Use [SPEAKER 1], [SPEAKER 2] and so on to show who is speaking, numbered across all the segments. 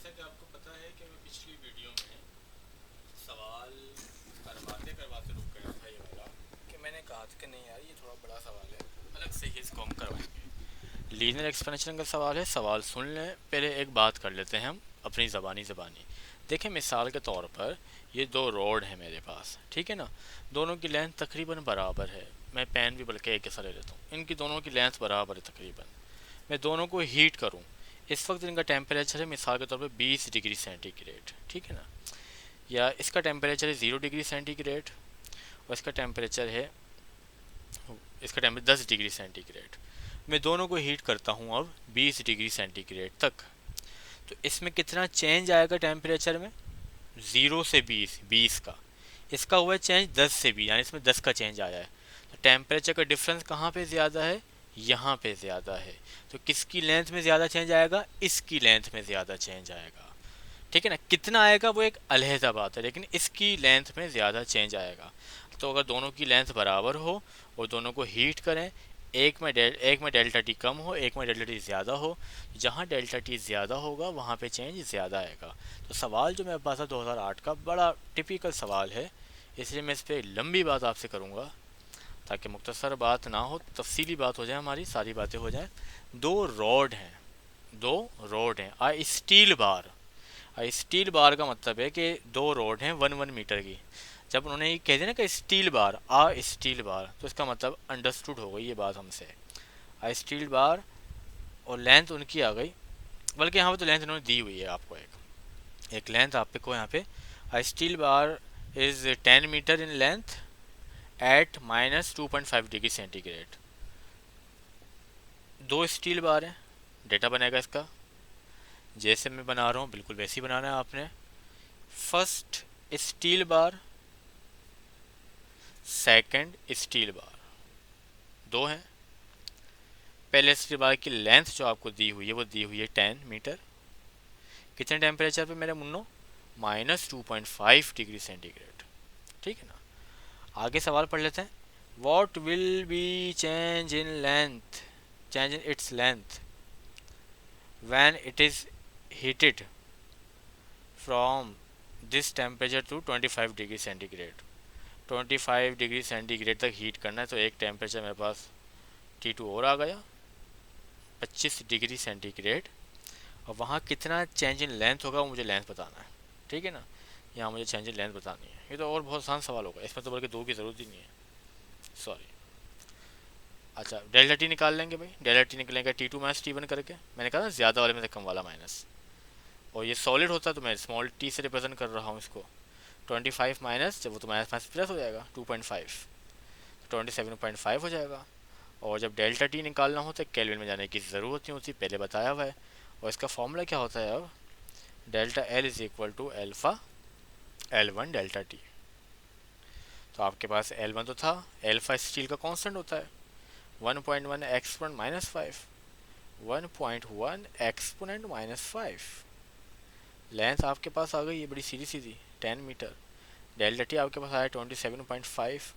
[SPEAKER 1] जैसा कि आपको पता है कि मैं पिछली वीडियो में सवाल करवाते करवाते रुक गया था, ये वाला कि मैंने कहा था कि नहीं यार ये थोड़ा बड़ा सवाल है, अलग से ही इसको हम करवाएंगे। लीनियर एक्सपेंशन का सवाल है, सवाल सुन लें। पहले एक बात कर लेते हैं हम अपनी ज़बानी। देखें, मिसाल के तौर पर ये दो रोड है मेरे पास, ठीक है ना। दोनों की लेंथ तकरीबन बराबर है। मैं पेन भी बल्कि एक जैसा ले लेता हूँ। इनकी दोनों की लेंथ बराबर है तकरीबन। मैं दोनों को हीट करूँ। इस वक्त इनका टेम्परेचर है मिसाल के तौर पे 20 डिग्री सेंटीग्रेड, ठीक है ना। या इसका टेम्परेचर है 0 डिग्री सेंटीग्रेड और इसका टेम्परेचर 10 डिग्री सेंटीग्रेड। मैं दोनों को हीट करता हूँ अब 20 डिग्री सेंटीग्रेड तक। तो इसमें कितना चेंज आएगा टेम्परेचर में? 0 से 20, 20 का। इसका हुआ है चेंज 10 से 20, यानी इसमें 10 का चेंज आया है। तो टेम्परेचर का डिफरेंस कहाँ पे ज़्यादा है? यहाँ पे ज़्यादा है। तो किसकी लेंथ में ज़्यादा चेंज आएगा? इसकी लेंथ में ज़्यादा चेंज आएगा, ठीक है ना। कितना आएगा वो एक अलहदा बात है, लेकिन इसकी लेंथ में ज़्यादा चेंज आएगा। तो अगर दोनों की लेंथ बराबर हो और दोनों को हीट करें, एक में डेल्टा टी कम हो, एक में डेल्टा टी ज़्यादा हो, जहाँ डेल्टा टी ज़्यादा होगा वहाँ पे चेंज ज़्यादा आएगा। तो सवाल जो मेरे पास है 2008 का, बड़ा टिपिकल सवाल है, इसलिए मैं इस पर लंबी बात आपसे करूँगा ताकि मुख्तसर बात ना हो, तफसीली बात हो जाए, हमारी सारी बातें हो जाए। दो रॉड हैं, दो रोड हैं, स्टील बार। स्टील बार का मतलब है कि दो रोड हैं 1 1 मीटर की। जब उन्होंने ये कह दिया ना कि स्टील बार, स्टील बार, तो इसका मतलब अंडरस्टूड हो गई ये बात हमसे। स्टील बार और लेंथ उनकी आ गई, बल्कि यहाँ पे तो लेंथ इन्होंने दी हुई है आपको, एक लेंथ आपको यहाँ पे। Steel bar is 10 metre in length at -2.5 degree centigrade. दो स्टील बार हैं, डेटा बनेगा इसका जैसे मैं बना रहा हूँ बिल्कुल वैसे ही बनाना है आपने। First steel bar, second steel bar, दो हैं। पहले स्टील बार की लेंथ जो आपको दी हुई है वो दी हुई है 10 मीटर। कितने टेम्परेचर पे मेरे मुन्नो? -2.5 डिग्री सेंटीग्रेड, ठीक है ना। आगे सवाल पढ़ लेते हैं। What will be change in length, change in its length when it is heated from this temperature to 25 degree centigrade. 25 degree centigrade तक हीट करना है, तो एक टेम्परेचर मेरे पास T2 और आ गया 25 डिग्री सेंटीग्रेड। और वहाँ कितना चेंज इन लेंथ होगा वो मुझे लेंथ बताना है, ठीक है ना। यहाँ मुझे चेंज इन लेंथ बतानी है। ये तो और बहुत आसान सवाल होगा, इसमें तो बल्कि दो की ज़रूरत ही नहीं है, सॉरी। अच्छा, डेल्टा टी निकाल लेंगे भाई। डेल्टा टी निकलेगा T2 माइनस T1 करके। मैंने कहा ना ज़्यादा वाले में से कम वाला माइनस। और ये सॉलिड होता तो मैं स्मॉल टी से रिप्रेजेंट कर रहा हूँ इसको। 25 माइनस, जब वो तो माइनस माइनस प्लस हो जाएगा 2.5, 27.5 हो जाएगा। और जब डेल्टा टी निकालना हो तो केल्विन में जाने की ज़रूरत नहीं होती, पहले बताया हुआ है। और इसका फॉर्मूला क्या होता है अब? Delta L is equal to alpha L1 delta T. तो आपके पास L1 तो था, एल्फ़ा स्टील का कांस्टेंट होता है 1.1 एक्सपोनेंट -5, 1.1 एक्सपोनेंट -5। लेंथ आपके पास आ गई है बड़ी सीधी सीधी 10 मीटर। डेल्टा टी आपके पास आया 27.5।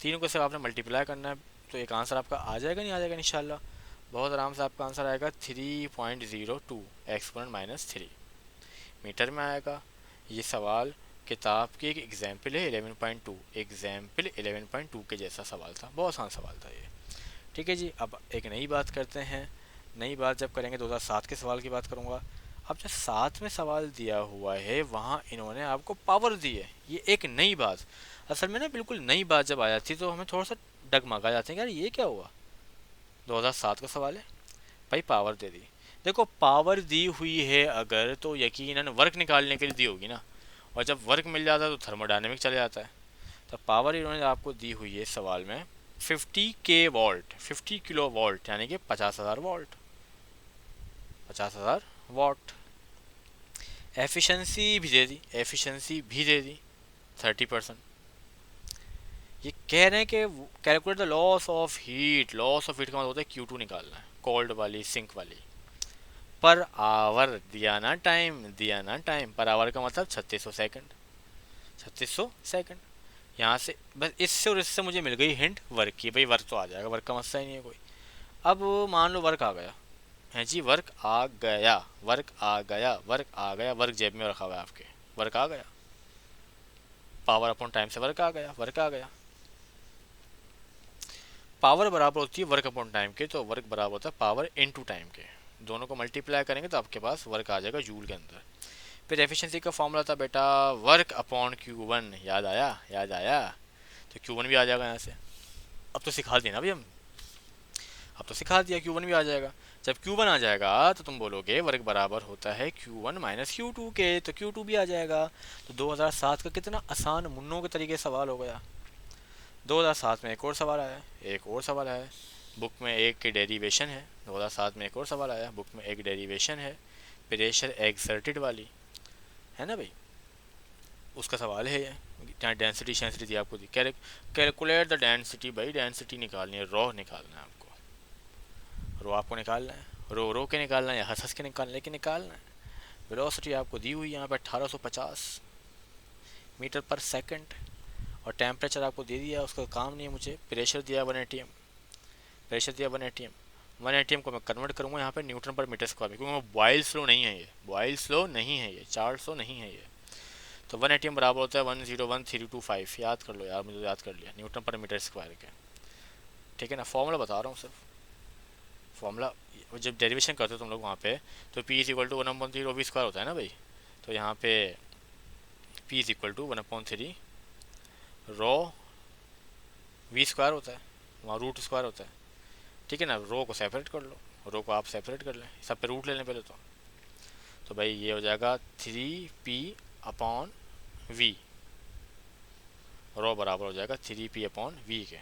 [SPEAKER 1] तीनों को सिर्फ आपने मल्टीप्लाई करना है, तो एक आंसर आपका आ जाएगा, नहीं आ जाएगा इंशाल्लाह। बहुत आराम से आपका आंसर आएगा 3.02 एक्सपोनेंट -3 मीटर में आएगा। ये सवाल किताब की एक एग्जाम्पल है 11.2, एग्जाम्पल 11.2 के जैसा सवाल था, बहुत आसान सवाल था ये, ठीक है जी। अब एक नई बात करते हैं। नई बात जब करेंगे 2007 के सवाल की बात करूँगा। अब जो साथ में सवाल दिया हुआ है वहाँ इन्होंने आपको पावर दी है, ये एक नई बात। असल में ना बिल्कुल नई बात जब आ जाती है तो हमें थोड़ा सा डगमगा जाते हैं, यार ये क्या हुआ। 2007 का सवाल है भाई, पावर दे दी। देखो, पावर दी हुई है अगर तो यकीनन वर्क निकालने के लिए दी होगी ना। और जब वर्क मिल जाता है तो थर्मोडायनेमिक चले जाता है। तो पावर इन्होंने आपको दी हुई है सवाल में 50 k वोल्ट, 50 किलो वोल्ट, यानी कि 50,000 वोल्ट, 50,000 वाट। एफिशिएंसी भी दे दी, एफिशिएंसी भी दे दी 30%। ये कह रहे हैं कि calculate the loss of heat. Loss of heat का मतलब होता है Q2 निकालना है, कोल्ड वाली, सिंक वाली। पर आवर दिया ना, टाइम दिया ना, टाइम पर आवर का मतलब 3600 सेकंड, 3600 सेकंड। यहाँ से बस इससे और इससे मुझे मिल गई हिंट वर्क की। भाई वर्क तो आ जाएगा, वर्क का मसला ही नहीं है कोई। अब मान लो वर्क आ गया, है जी, वर्क आ गया, वर्क आ गया, वर्क आ गया, वर्क जेब में रखा हुआ है आपके, वर्क आ गया, पावर अपॉन टाइम से वर्क आ गया, वर्क आ गया। पावर बराबर होती है वर्क अपॉन टाइम के, तो वर्क बराबर होता है पावर इनटू टाइम के, दोनों को मल्टीप्लाई करेंगे तो आपके पास वर्क आ जाएगा जूल के अंदर। फिर एफिशिएंसी का फॉर्मूला था बेटा वर्क अपॉन Q1, याद आया, याद आया, तो Q1 भी आ जाएगा यहाँ से। अब तो सिखा दिया ना भाई हम, अब तो सिखा दिया, Q1 भी आ जाएगा। जब Q1 आ जाएगा तो तुम बोलोगे वर्क बराबर होता है Q1 माइनस Q2 के, तो Q2 भी आ जाएगा। तो 2007 का कितना आसान मुन्नों के तरीके से सवाल हो गया। 2007 में एक और सवाल आया, एक और सवाल आया, बुक में एक की डेरिवेशन है, 2007 में एक और सवाल आया, बुक में एक डेरिवेशन है, प्रेशर एक्सर्टेड वाली, है ना भाई, उसका सवाल है ये। जहाँ डेंसिटी शेंसिटी दी आपको दी, कैलकुलेट द डेंसिटी, भाई डेंसिटी निकालनी है, रो निकालना है आपको, रो आपको निकालना है, रो रो के निकालना है या हंस हंस के निकालना है। वेलोसिटी आपको दी हुई है यहाँ पे 1850 मीटर पर सेकंड, और टेम्परेचर आपको दे दिया, उसका काम नहीं है मुझे। प्रेशर दिया 1 atm, प्रेशर दिया 1 atm, 1 atm को मैं कन्वर्ट करूँगा यहाँ पे न्यूटन पर मीटर स्क्वायर में, क्योंकि बॉयल स्लो नहीं है ये, बॉयल स्लो नहीं है ये, चार्ट स्लो नहीं है ये। तो 1 atm बराबर होता है 1013225, याद कर लो यार, मुझे याद कर लिया, न्यूटन पर मीटर स्क्वायर के, ठीक है ना। फॉर्मूला बता रहा हूँ सिर्फ, फॉर्मूला जब डेरिवेशन करते हो तुम लोग वहाँ पे, तो P is equal to 1/3 V square होता है ना भाई, तो यहाँ पे P is equal to 1/3 rho V square होता है, वहाँ रूट स्क्वायर होता है, ठीक है ना। रो को सेपरेट कर लो, रो को आप सेपरेट कर लें, सब पे रूट ले लें पहले तो भाई ये हो जाएगा 3P/V, रो बराबर हो जाएगा 3P/V के।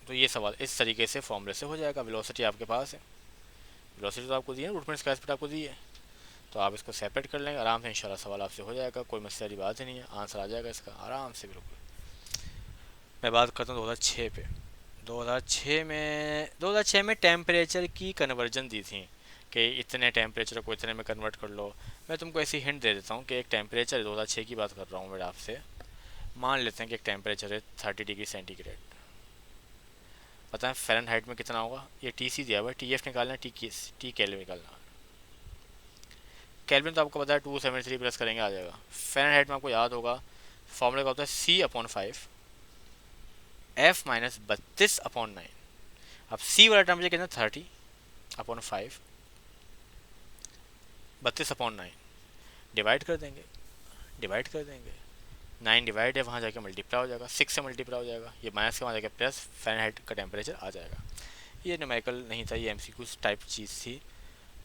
[SPEAKER 1] तो ये सवाल इस तरीके से फॉर्मूले से हो जाएगा। वेलोसिटी आपके पास है, वेलोसिटी तो आपको दी है, रूट मीटर स्क्वायर स्पीड आपको दी है, तो आप इसको सेपरेट कर लेंगे आराम से, इंशाल्लाह सवाल आपसे हो जाएगा, कोई मसले वाली बात ही नहीं है, आंसर आ जाएगा इसका आराम से बिल्कुल। मैं बात करता हूँ 2006 पे। 2006 में टेम्परेचर की कन्वर्जन दी थी कि इतने टेम्परेचर को इतने में कन्वर्ट कर लो। मैं तुमको ऐसी हिंट दे देता हूँ कि एक टेम्परेचर 2006 की बात कर रहा हूँ मैं आपसे, मान लेते हैं कि एक टेम्परेचर है 30 डिग्री सेंटीग्रेड, पता है फ़ारेनहाइट में कितना होगा, ये TC दिया हुआ है, TF निकालना है, टी केल्विन निकालना है। केल्विन तो आपको पता है 273 प्लस करेंगे आ जाएगा। फ़ारेनहाइट में आपको याद होगा फॉर्मूला का होता है C/5 F माइनस 32/9। अब C वाला टेम्परेचर कितना 30/5 32/9, डिवाइड कर देंगे, डिवाइड कर देंगे, 9 डिवाइड है वहाँ जाके मल्टीप्लाई हो जाएगा, 6 से मल्टीप्लाई हो जाएगा, ये माइनस के वहाँ जाके प्लस, फ़ारेनहाइट का टेम्परेचर आ जाएगा। ये न्यूमेरिकल नहीं था, ये MCQ टाइप चीज़ थी।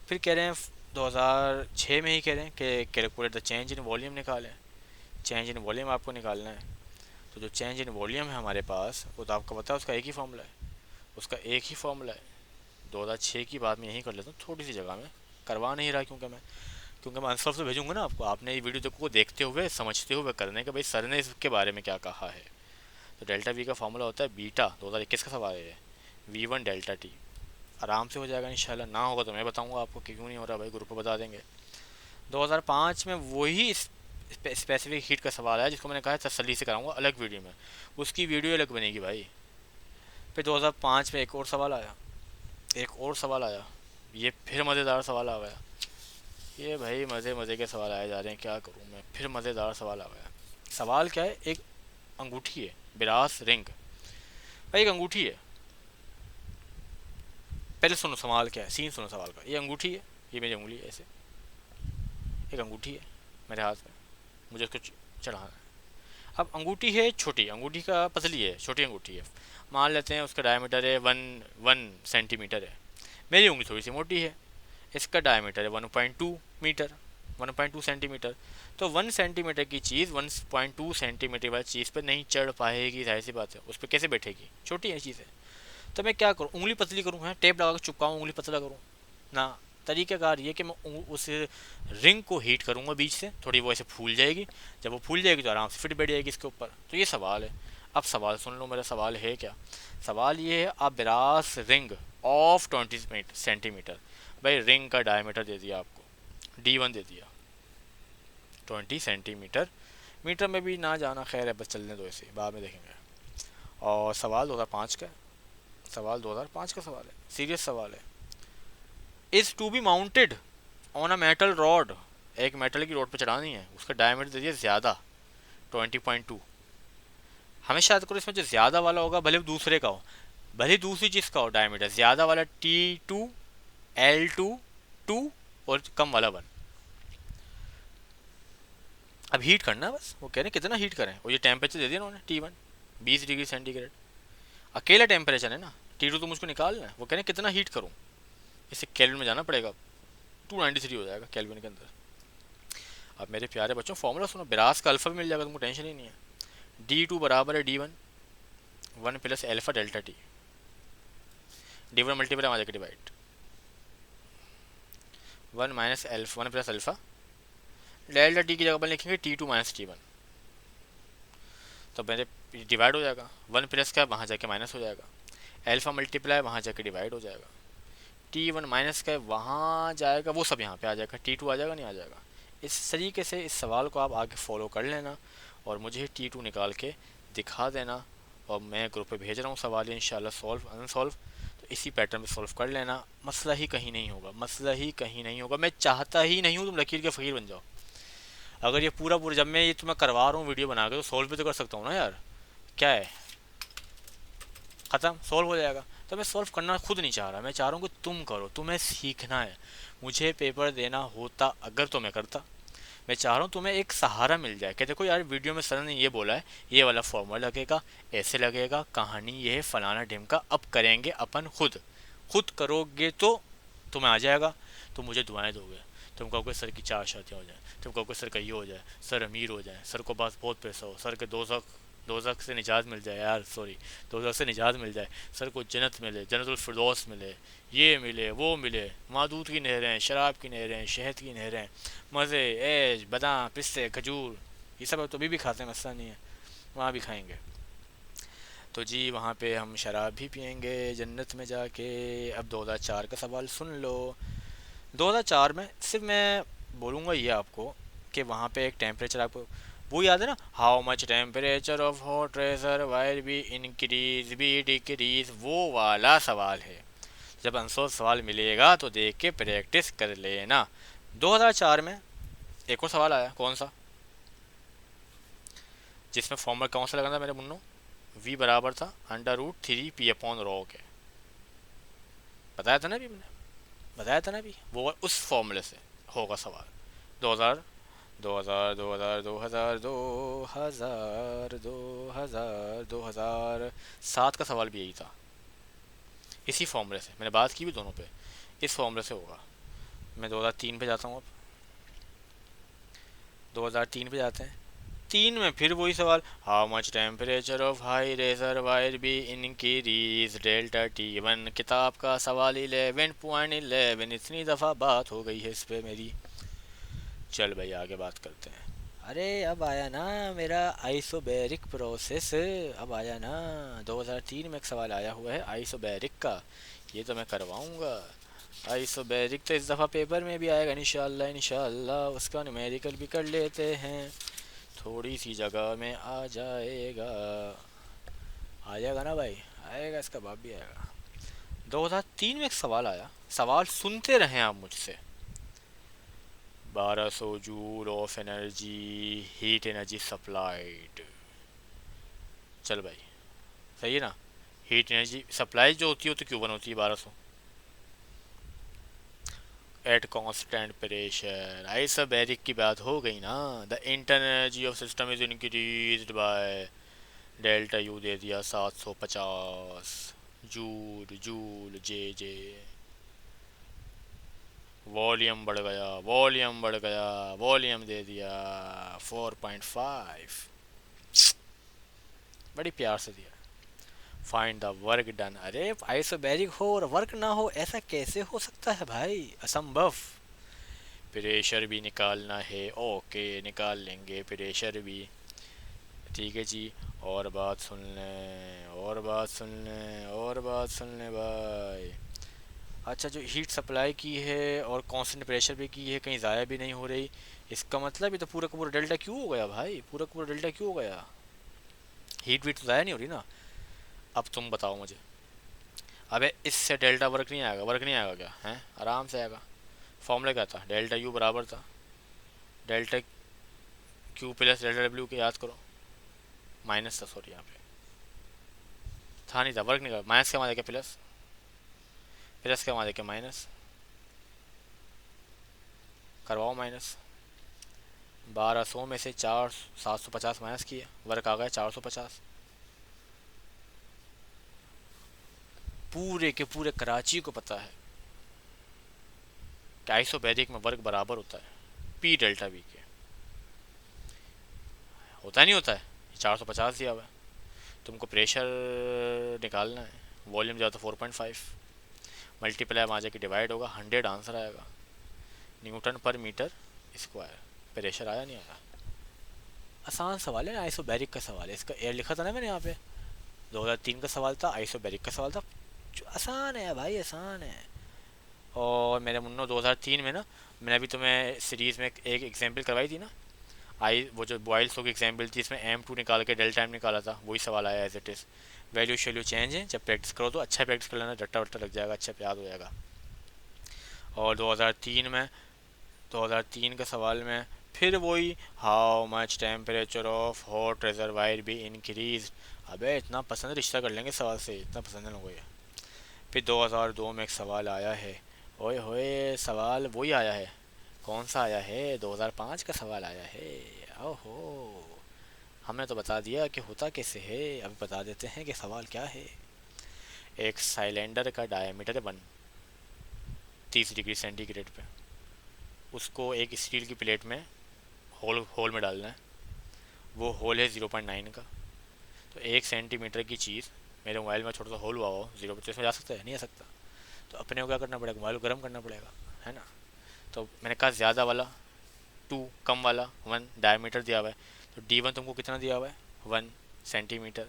[SPEAKER 1] फिर कह रहे हैं 2006 में ही कह रहे हैं कि calculate the change in volume निकालें, चेंज इन वॉल्यूम आपको निकालना है। तो जो चेंज इन वॉल्यूम है हमारे पास वो तो आपको पता है उसका एक ही फॉर्मूला है, उसका एक ही फॉर्मूला है। 2006 की बात मैं यहीं कर लेता हूँ, थोड़ी सी जगह में करवा नहीं रहा, क्योंकि मैं आंसर तो भेजूंगा ना आपको, आपने ये वीडियो को देखते हुए समझते हुए करने का, भाई सर ने इसके बारे में क्या कहा है। तो डेल्टा V का फॉर्मूला होता है बीटा, 2021 का सवाल है, V1 डेल्टा T, आराम से हो जाएगा इंशाल्लाह। ना होगा तो मैं बताऊंगा आपको कि क्यों नहीं हो रहा भाई, ग्रुप पर बता देंगे। 2005 में वही स्पेसिफिक हीट का सवाल है जिसको मैंने कहा तसल्ली से कराऊंगा अलग वीडियो में, उसकी वीडियो अलग बनेगी भाई। फिर 2005 में एक और सवाल आया, एक और सवाल आया, ये फिर मज़ेदार सवाल आ गया, ये भाई मज़े मज़े के सवाल आए जा रहे हैं, क्या करूँ मैं, फिर मज़ेदार सवाल आ गया। सवाल क्या है, एक अंगूठी है, बिरास रिंग, भाई एक अंगूठी है, पहले सुनो सवाल क्या है, सीन सुनो सवाल का। ये अंगूठी है, ये मेरी उंगली है, ऐसे एक अंगूठी है मेरे हाथ में, मुझे उसको चढ़ाना है। अब अंगूठी है छोटी, अंगूठी का पतली है, छोटी अंगूठी है, मान लेते हैं उसका डायमीटर है 1 सेंटीमीटर है, मेरी उंगली थोड़ी सी मोटी है, इसका डायमीटर है 1.2 मीटर, 1.2 सेंटीमीटर। तो 1 सेंटीमीटर की चीज़ 1.2 सेंटीमीटर वाली चीज़ पर नहीं चढ़ पाएगी, जाहिर सी बात है, उस पर कैसे बैठेगी, छोटी है चीज़ है। तो मैं क्या करूँ, उंगली पतली करूँ, है टेप लगा कर चिपकाऊँ, उंगली पतला करूँ ना। तरीक़ाकार ये कि मैं उस रिंग को हीट करूँगा बीच से, थोड़ी वो ऐसे फूल जाएगी, जब वो फूल जाएगी तो आराम से फिट बैठ जाएगी इसके ऊपर। तो ये सवाल है। अब सवाल सुन लो, मेरा सवाल है क्या, सवाल ये है, आप ब्रास रिंग ऑफ 20 सेंटीमीटर, भाई रिंग का डायमीटर दे दिया आपको, D1 दे दिया 20 सेंटीमीटर, मीटर में भी ना जाना, खैर है बस चलने दो, ऐसे बाद में देखेंगे। और सवाल 2005 का, सवाल 2005 का सवाल है, सीरियस सवाल है। Is to be mounted on a metal rod, एक मेटल की रोड पे चढ़ानी है, उसका डायमीटर दे दिया ज़्यादा 20.2। हमेशा याद करो इसमें जो ज़्यादा वाला होगा भले वो दूसरे का हो, भले दूसरी चीज़ का हो, डायमीटर ज़्यादा वाला T2, L2 2 और कम वाला 1। अब हीट करना है बस, वो कह रहे हैं कितना हीट करें, और ये टेम्परेचर दे दिया उन्होंने T1 20 डिग्री सेंटीग्रेड, अकेला टेम्परेचर है ना, T2 तो मुझको निकालना है, वो कह रहे हैं कितना हीट करूँ, इसे केल्विन में जाना पड़ेगा, 293 हो जाएगा केल्विन के अंदर। अब मेरे प्यारे बच्चों फॉर्मूला सुनो, बिरास का अल्फा भी मिल जाएगा, तुमको टेंशन ही नहीं है। D2 बराबर है D1 1 plus alpha delta T, D1 multiply वहाँ जाकर divide 1 minus alpha 1 plus alpha delta T की जगह पर लिखेंगे T2 माइनस T1, तो मेरे डिवाइड हो जाएगा, 1 प्लस का वहाँ जाके माइनस हो जाएगा, एल्फा मल्टीप्लाई वहाँ जाके डिवाइड हो जाएगा, T1 माइनस का वहाँ जाएगा, वो सब यहाँ पे आ जाएगा, T2 आ जाएगा नहीं आ जाएगा। इस तरीके से इस सवाल को आप आगे फॉलो कर लेना और मुझे T2 निकाल के दिखा देना, और मैं ग्रुप पे भेज रहा हूँ सवाल इंशाल्लाह सॉल्व अनसॉल्व, तो इसी पैटर्न में सॉल्व कर लेना, मसला ही कहीं नहीं होगा, मसला ही कहीं नहीं होगा। मैं चाहता ही नहीं हूँ तुम लकीर के फ़कीर बन जाओ। अगर ये पूरा पूरा जब मैं ये तुम्हें करवा रहा हूँ वीडियो बना के, तो सॉल्व भी तो कर सकता हूँ ना यार, क्या है, ख़त्म सॉल्व हो जाएगा। तो मैं सॉल्व करना खुद नहीं चाह रहा, मैं चाह रहा हूँ कि तुम करो, तुम्हें सीखना है। मुझे पेपर देना होता अगर तो मैं करता, मैं चाह रहा हूँ तुम्हें एक सहारा मिल जाए कि देखो यार वीडियो में सर ने ये बोला है, ये वाला फॉर्मूला लगेगा, ऐसे लगेगा, कहानी ये है फलाना ढिमका, अब करेंगे अपन खुद, खुद करोगे तो तुम्हें आ जाएगा, तो मुझे दुआएं दोगे, तुम कहोगे सर की 4 शादियाँ हो जाए, तुम कहोगे सर का ये हो जाए, सर अमीर हो जाए, सर को पास बहुत पैसा हो, सर के दोज़ख से निजात मिल जाए, यार सॉरी दोज़ख से निजात मिल जाए, सर को जन्नत मिले, जन्नतुल फिरदौस मिले, ये मिले वो मिले, मादूद की नहरें, शराब की नहरें, शहद की नहरें, मज़े ऐश बादाम पिस्ते खजूर, ये सब तो अभी भी खाते हैं, मसला नहीं है, वहाँ भी खाएंगे। तो जी वहाँ पे हम शराब भी पियेंगे जन्नत में जाके। अब 2004 का सवाल सुन लो। 2004 में सिर्फ मैं बोलूँगा ये आपको कि वहाँ पे एक टेम्परेचर आपको वो याद है ना, how much temperature of hot razor while be increase be decrease, वो वाला सवाल है। जब आंसर सवाल मिलेगा तो देख के प्रैक्टिस कर लेना। 2004 में एक और सवाल आया, कौन सा, जिसमें फॉर्मूला कौन सा लगा था मेरे मुन्नो, v बराबर था √3p/ρ के, बताया था ना अभी मैंने, बताया था ना अभी, वो उस फॉर्मूले से होगा सवाल। 2000 2000 2000 2000 2000 2000 2007 का सवाल भी यही था, इसी फॉर्मूले से मैंने बात की भी दोनों पे, इस फॉर्मूले से होगा। मैं 2003 पे जाता हूँ, अब 2003 पे जाते हैं। 3 में फिर वही सवाल, how much temperature of high reservoir be increase delta T1, किताब का सवाल 11.11, इतनी दफ़ा बात हो गई है इस पे मेरी। चल भाई आगे बात करते हैं। अरे अब आया ना मेरा आइसोबैरिक प्रोसेस, अब आया ना, 2003 में एक सवाल आया हुआ है आइसोबैरिक का, ये तो मैं करवाऊँगा। आइसोबैरिक तो इस दफ़ा पेपर में भी आएगा इंशाल्लाह, इंशाल्लाह उसका न्यूमेरिकल भी कर लेते हैं, थोड़ी सी जगह में आ जाएगा, आ जाएगा ना भाई, आएगा, इसका बाप भी आएगा। 2003 में एक सवाल आया, सवाल सुनते रहें आप मुझसे। 1200 joule of energy, heat energy supplied, चल भाई सही है ना, हीट एनर्जी सप्लाई जो होती है तो क्यों होती है 1200 एट कांस्टेंट प्रेशर, आइसोबैरिक की बात हो गई ना। The internal energy of system is increased by delta you they दिया 750 जूल, जूल जे जे, वॉल्यूम बढ़ गया, वॉल्यूम बढ़ गया, वॉल्यूम दे दिया 4.5, बड़ी प्यार से दिया। फाइंड द वर्क डन, अरे आइसोबैरिक हो और वर्क ना हो, ऐसा कैसे हो सकता है भाई, असंभव। प्रेशर भी निकालना है, ओके निकाल लेंगे प्रेशर भी, ठीक है जी। और बात सुन लें, और बात सुन लें, और बात सुन लें भाई। अच्छा जो हीट सप्लाई की है और कांस्टेंट प्रेशर भी की है, कहीं ज़ाया भी नहीं हो रही, इसका मतलब ये तो पूरा का पूरा डेल्टा क्यों हो गया भाई, पूरा का पूरा डेल्टा क्यों हो गया, हीट वीट तो ज़ाया नहीं हो रही ना। अब तुम बताओ मुझे, अबे इससे डेल्टा वर्क नहीं आएगा, वर्क नहीं आएगा क्या है, आराम से आएगा। फॉर्मूला क्या था, डेल्टा यू बराबर था delta Q plus delta W के, याद करो। माइनस था सॉरी, यहाँ पे था नहीं था, वर्क नहीं कर, माइनस क्या मान देखे प्लस, प्लस क्या मान देखे माइनस, करवाओ माइनस। 1200 में से 750 माइनस किया, वर्क आ गया 450। पूरे के पूरे कराची को पता है कि आइसोबैरिक में वर्क बराबर होता है पी डेल्टा वी के। होता नहीं होता है, 450 दिया हुआ है, तुमको प्रेशर निकालना है, वॉल्यूम ज़्यादा तो 4.5 मल्टीप्लाई में आ जाके डिवाइड होगा, 100 आंसर आएगा, न्यूटन पर मीटर स्क्वायर। प्रेशर आया नहीं आया, आसान सवाल है, आइसोबैरिक का सवाल है, इसका एयर लिखा था ना मैंने यहाँ पे, 2003 का सवाल था, आइसोबैरिक का सवाल था, आसान है भाई, आसान है। और मेरे मुन्नो 2003 में ना, मैंने अभी तुम्हें सीरीज़ में एक एग्जाम्पल करवाई थी ना, आई वो जो बॉयल्स की एग्जाम्पल थी, इसमें M2 निकाल के डेल्टा टाइम निकाला था, वही सवाल आया एज इट इज़। वैल्यू शेल्यू चेंज है, जब प्रैक्टिस करो तो अच्छा प्रैक्टिस कर लेना, रट्टा वट्टा लग जाएगा, अच्छा याद हो जाएगा। और 2003 का सवाल में फिर वही, how much temperature of hot reservoir be increase. अबे इतना पसंद रिश्ता कर लेंगे सवाल से, इतना पसंद है लोगों ये। फिर 2002 में एक सवाल आया है, ओए होए सवाल वही आया है, कौन सा आया है, 2005 का सवाल आया है। ओहो, हमने तो बता दिया कि होता कैसे है, अभी बता देते हैं कि सवाल क्या है। एक साइलेंडर का डायमीटर है 30 डिग्री सेंटीग्रेड पे, उसको एक स्टील की प्लेट में होल होल में डालना है, वो होल है 0.9 का। तो 1 सेंटीमीटर की चीज़, मेरे मोबाइल में छोटा सा होल हुआ हो 0 पे, तो इसमें जा सकता है, नहीं आ सकता। तो अपने को क्या करना पड़ेगा, मोबाइल को गर्म करना पड़ेगा, है ना। तो मैंने कहा ज़्यादा वाला 2, कम वाला 1 डायमीटर दिया हुआ है, तो D1 तुमको कितना दिया हुआ है 1 सेंटीमीटर,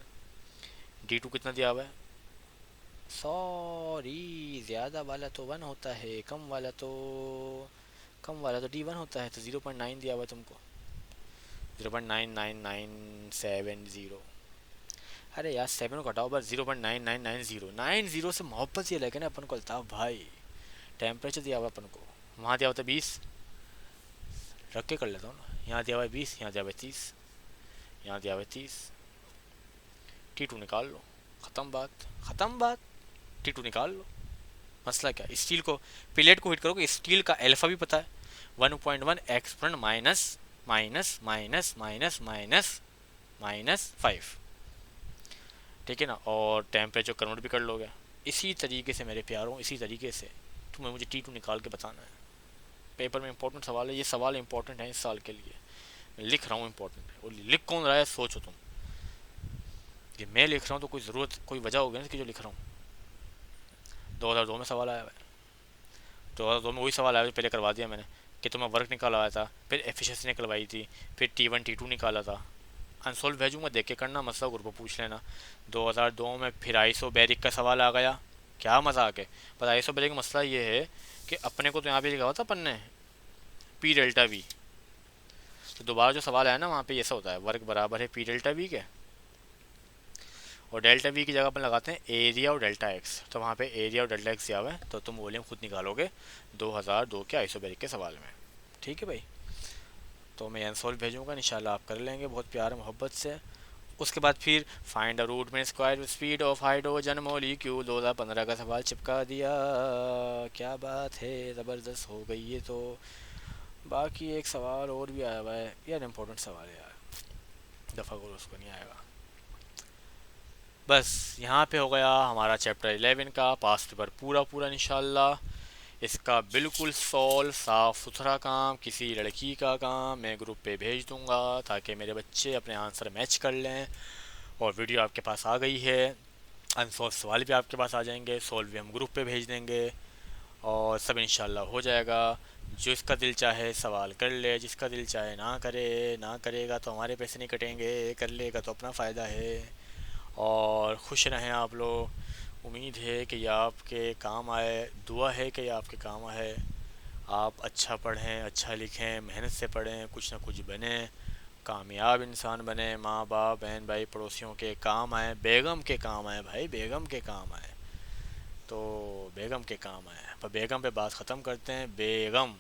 [SPEAKER 1] D2 कितना दिया हुआ है, सॉरी ज़्यादा वाला तो 1 होता है, कम वाला तो D1 होता है, तो 0.9 दिया हुआ है तुमको, 0.99997 अरे यार 7 को घटाओ बस, 0.9990 से मोहब्बत ये लगे ना अपन को अल्ताफ भाई। टेम्परेचर दिया हुआ अपन को, वहाँ दिया होता 20, रख के कर लेता हूँ ना, यहाँ दिया हुआ है 20, यहाँ दिया हुआ है 30, यहाँ दिया हुआ है 30, T2 निकाल लो, ख़त्म बात, ख़त्म बात, T2 निकाल लो। मसला क्या, स्टील को प्लेट को हीट करोगे, स्टील का अल्फा भी पता है, 1.1 exponent minus minus minus minus minus -5, ठीक है ना, और टेम्परेचर कन्वर्ट भी कर लोगे। इसी तरीके से मेरे प्यारों, इसी तरीके से तुम्हें मुझे T2 निकाल के बताना है। पेपर में इंपॉर्टेंट सवाल है, ये सवाल इंपॉर्टेंट है इस साल के लिए, मैं लिख रहा हूँ इंपॉर्टेंट है, और लिख कौन रहा है सोचो तुम, कि मैं लिख रहा हूँ तो कोई ज़रूरत, कोई वजह होगी ना कि जो लिख रहा हूँ। 2002 में सवाल आया है, 2002 में वही सवाल आया जो पहले करवा दिया मैंने, कि तुम्हें वर्क निकाला आया था, फिर एफिशिएंसी निकलवाई थी, फिर T1 T2 निकाला था। अनसोल्व भेजूंगा, देख के करना, मसला ग्रुप पर पूछ लेना। 2002 में फिर आइसोबैरिक का सवाल आ गया, क्या मजाक है। पर आइसोबैरिक का मसला ये है कि अपने को तो यहाँ पे लिखा हुआ था अपन ने पी डेल्टा वी, तो दोबारा जो सवाल आया ना वहाँ पे ऐसा होता है, वर्क बराबर है पी डेल्टा वी के, और डेल्टा वी की जगह अपन लगाते हैं एरिया और डेल्टा एक्स, तो वहाँ पे एरिया और डेल्टा एक्स दिया हुआ है, तो तुम वॉल्यूम खुद निकालोगे 2002 के आइसोबैरिक के सवाल में, ठीक है भाई। तो मैं आंसर भेजूंगा, इंशाल्लाह आप कर लेंगे बहुत प्यार मोहब्बत से। उसके बाद फिर फाइंड द रूट में square speed of hydrogen molecule, 2015 का सवाल चिपका दिया, क्या बात है, ज़बरदस्त हो गई ये तो। बाकी एक सवाल और भी आया हुआ है यार, इंपॉर्टेंट सवाल है यार, दफ़ा करो उसको, नहीं आएगा। बस यहाँ पे हो गया हमारा चैप्टर 11 का पास पेपर पूरा पूरा इंशाल्लाह। इसका बिल्कुल सॉल्व साफ़ सुथरा काम, किसी लड़की का काम मैं ग्रुप पे भेज दूंगा ताकि मेरे बच्चे अपने आंसर मैच कर लें। और वीडियो आपके पास आ गई है, अनसॉल्व सवाल भी आपके पास आ जाएंगे, सॉल्व भी हम ग्रुप पे भेज देंगे, और सब इंशाल्लाह हो जाएगा। जो इसका दिल चाहे सवाल कर ले, जिसका दिल चाहे ना करे, ना करेगा तो हमारे पैसे नहीं कटेंगे, कर लेगा तो अपना फ़ायदा है। और खुश रहें आप लोग, उम्मीद है कि ये आपके काम आए, दुआ है कि ये आपके काम आए। आप अच्छा पढ़ें, अच्छा लिखें, मेहनत से पढ़ें, कुछ ना कुछ बने, कामयाब इंसान बने, माँ बाप बहन भाई पड़ोसियों के काम आए, बेगम के काम आए भाई, बेगम के काम आए, तो बेगम के काम आया, पर बेगम पे बात ख़त्म करते हैं। बेगम